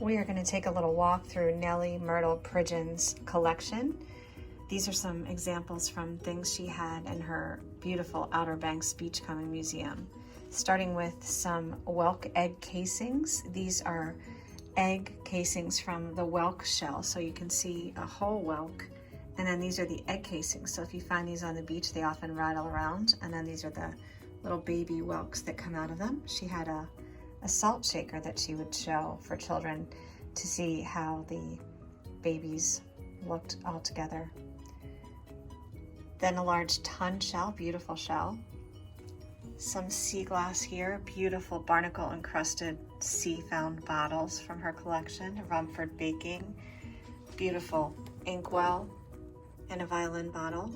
We are going to take a little walk through Nellie Myrtle Pridgen's collection. These are some examples from things she had in her beautiful Outer Banks Beachcomber Museum. Starting with some whelk egg casings. These are egg casings from the whelk shell, so you can see a whole whelk. And then these are the egg casings. So if you find these on the beach, they often rattle around. And then these are the little baby whelks that come out of them. She had a salt shaker that she would show for children to see how the babies looked all together. Then a large ton shell, beautiful shell. Some sea glass here, beautiful barnacle encrusted sea found bottles from her collection, Rumford baking, beautiful inkwell and a violin bottle.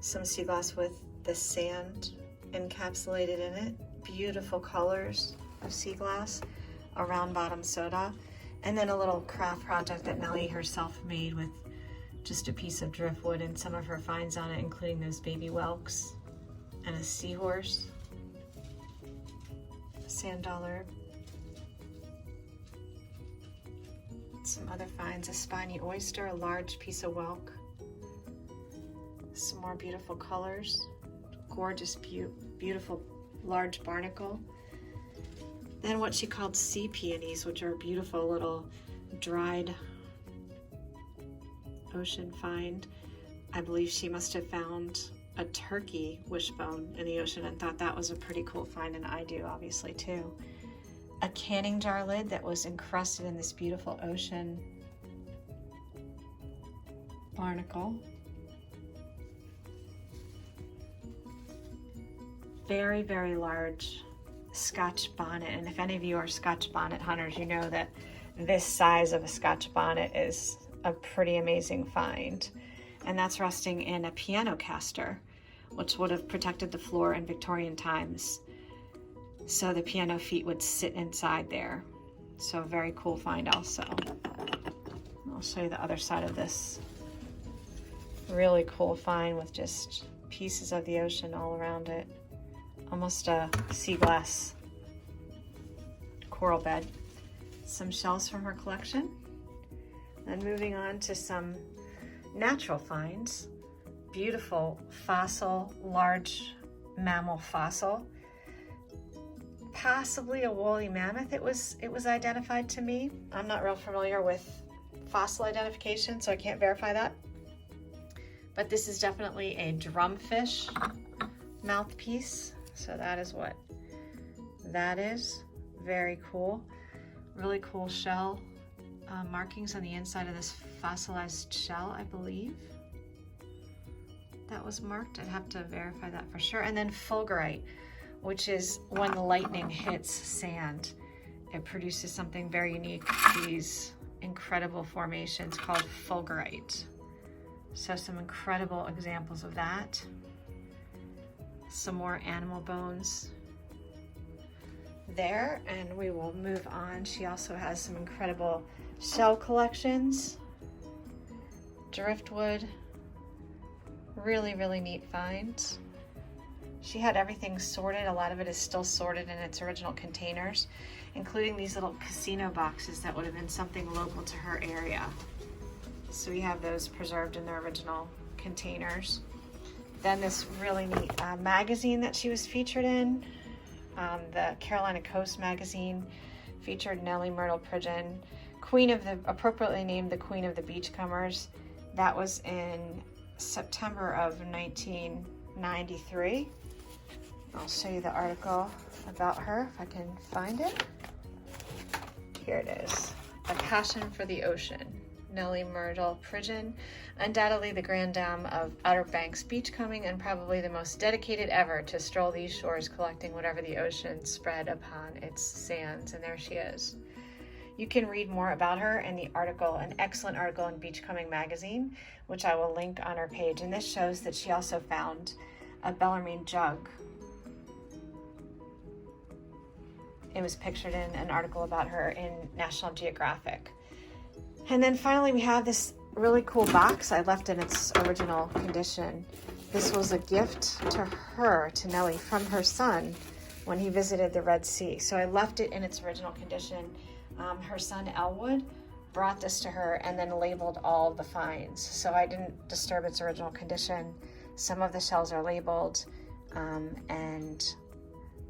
Some sea glass with the sand encapsulated in it, beautiful colors of sea glass, a round bottom soda, and then a little craft project that Nellie herself made with just a piece of driftwood and some of her finds on it, including those baby whelks and a seahorse, a sand dollar, some other finds, a spiny oyster, a large piece of whelk, some more beautiful colors, gorgeous, beautiful large barnacle. Then what she called sea peonies, which are a beautiful little dried ocean find. I believe she must have found a turkey wishbone in the ocean and thought that was a pretty cool find, and I do obviously too. A canning jar lid that was encrusted in this beautiful ocean barnacle. Very, very large Scotch bonnet, and if any of you are Scotch bonnet hunters, you know that this size of a Scotch bonnet is a pretty amazing find. And that's resting in a piano caster, which would have protected the floor in Victorian times. So the piano feet would sit inside there. So a very cool find also. I'll show you the other side of this. Really cool find with just pieces of the ocean all around it. Almost a sea glass coral bed. Some shells from her collection. Then moving on to some natural finds. Beautiful fossil, large mammal fossil. Possibly a woolly mammoth, it was identified to me. I'm not real familiar with fossil identification, so I can't verify that. But this is definitely a drumfish mouthpiece. So that is what that is. Very cool. Really cool shell. Markings on the inside of this fossilized shell, I believe. That was marked. I'd have to verify that for sure. And then fulgurite, which is when the lightning hits sand, it produces something very unique, these incredible formations called fulgurite. So some incredible examples of that. Some more animal bones there, and we will move on. She also has some incredible shell collections, driftwood, really, really neat finds. She had everything sorted. A lot of it is still sorted in its original containers, including these little casino boxes that would have been something local to her area. So we have those preserved in their original containers. Then this really neat magazine that she was featured in, the Carolina Coast magazine, featured Nellie Myrtle Pridgen, appropriately named the Queen of the Beachcombers. That was in September of 1993. I'll show you the article about her if I can find it. Here it is. A Passion for the Ocean. Nellie Myrtle Pridgen, undoubtedly the grand dame of Outer Banks Beachcombing and probably the most dedicated ever to stroll these shores collecting whatever the ocean spread upon its sands. And there she is. You can read more about her in the article, an excellent article in Beachcombing magazine, which I will link on her page. And this shows that she also found a Bellarmine jug. It was pictured in an article about her in National Geographic. And then finally we have this really cool box I left in its original condition. This was a gift to her, to Nellie, from her son when he visited the Red Sea. So I left it in its original condition. Her son Elwood brought this to her and then labeled all of the finds. So I didn't disturb its original condition. Some of the shells are labeled and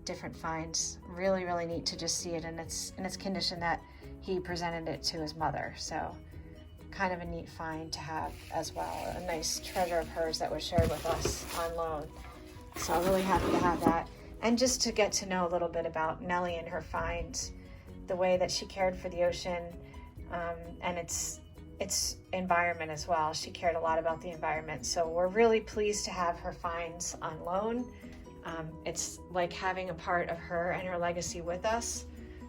different finds. Really, really neat to just see it in its condition that he presented it to his mother. So kind of a neat find to have as well. A nice treasure of hers that was shared with us on loan. So I'm really happy to have that. And just to get to know a little bit about Nellie and her finds, the way that she cared for the ocean and its environment as well. She cared a lot about the environment. So we're really pleased to have her finds on loan. It's like having a part of her and her legacy with us.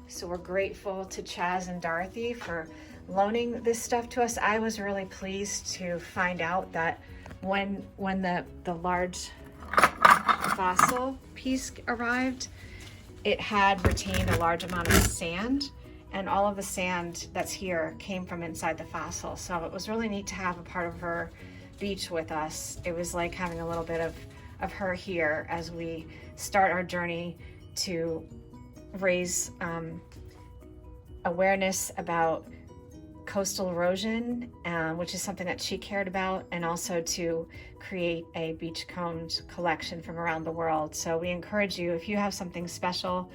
So we're grateful to Chaz and Dorothy for loaning this stuff to us. I was really pleased to find out that when the large fossil piece arrived, it had retained a large amount of sand, and all of the sand that's here came from inside the fossil. So it was really neat to have a part of her beach with us. It was like having a little bit of her here as we start our journey to raise awareness about coastal erosion, which is something that she cared about, and also to create a beachcombed collection from around the world. So we encourage you, if you have something special,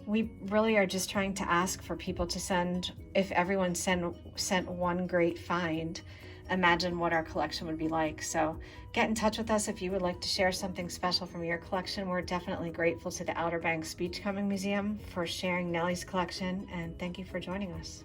we really are just trying to ask for people to send. If everyone sent one great find, imagine what our collection would be like. So get in touch with us if you would like to share something special from your collection. We're definitely grateful to the Outer Banks Beachcomber Museum for sharing Nellie's collection, and thank you for joining us.